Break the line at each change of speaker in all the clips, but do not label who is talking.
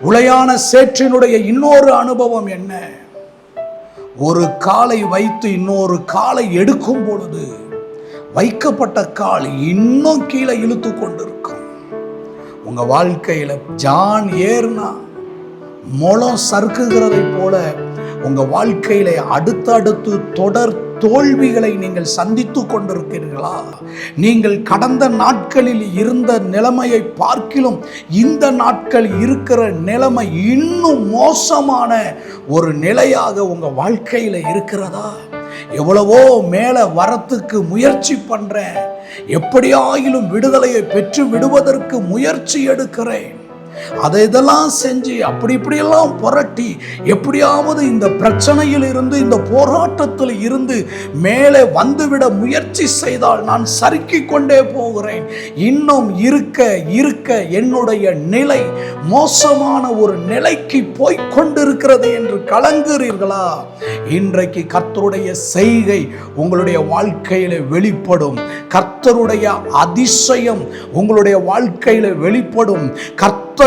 உளையான சேற்றினுடைய இன்னொரு அனுபவம் என்ன? ஒரு காலை வைத்து இன்னொரு காலை எடுக்கும் பொழுது வைக்கப்பட்ட கால் இன்னும் கீழே இழுத்து கொண்டிருக்கும். உங்க வாழ்க்கையில ஜான் ஏர்னா முளம் சறுக்குகிறதை போல உங்க வாழ்க்கையில அடுத்தடுத்து தொடர் தோல்விகளை நீங்கள் சந்தித்து கொண்டிருக்கிறீர்களா? நீங்கள் கடந்த நாட்களில் இருந்த நிலைமையை பார்க்கிலும் இந்த நாட்கள் இருக்கிற நிலைமை இன்னும் மோசமான ஒரு நிலையாக உங்க வாழ்க்கையில இருக்கிறதா? எவ்வளவோ மேல வரத்துக்கு முயற்சி பண்றேன், எப்படியாயிலும் விடுதலையை பெற்று விடுவதற்கு முயற்சி எடுக்கிறேன், அதை இதெல்லாம் செஞ்சு அப்படி இப்படியெல்லாம் புரட்டி எப்படியாவது இந்த பிரச்சனையில் இருந்து இந்த போராட்டத்தில் இருந்து மேலே வந்துவிட முயற்சி செய்தால் நான் சறுக்கிக் கொண்டே போகிறேன். இன்னும் இருக்க இருக்க என்னுடைய நிலை மோசமான ஒரு நிலைக்கு போய்கொண்டிருக்கிறது என்று கலங்குகிறீர்களா? இன்றைக்கு கர்த்தருடைய செய்கை உங்களுடைய வாழ்க்கையில வெளிப்படும். கர்த்தருடைய அதிசயம் உங்களுடைய வாழ்க்கையில வெளிப்படும். கர்த்தருடைய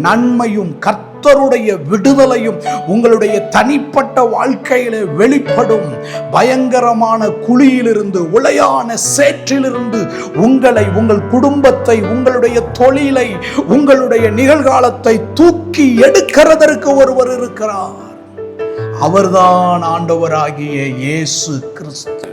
நன்மையும் கர்த்தருடைய விடுதலையும் உங்களுடைய தனிப்பட்ட வாழ்க்கையில வெளிப்படும். பயங்கரமான குழியிலிருந்து, உளையான சேற்றிலிருந்து உங்களை, உங்கள் குடும்பத்தை, உங்களுடைய தொழிலை, உங்களுடைய நிகழ்காலத்தை தூக்கி எடுக்கிறதற்கு ஒருவர் இருக்கிறார். அவர்தான் ஆண்டவராகிய இயேசு கிறிஸ்து.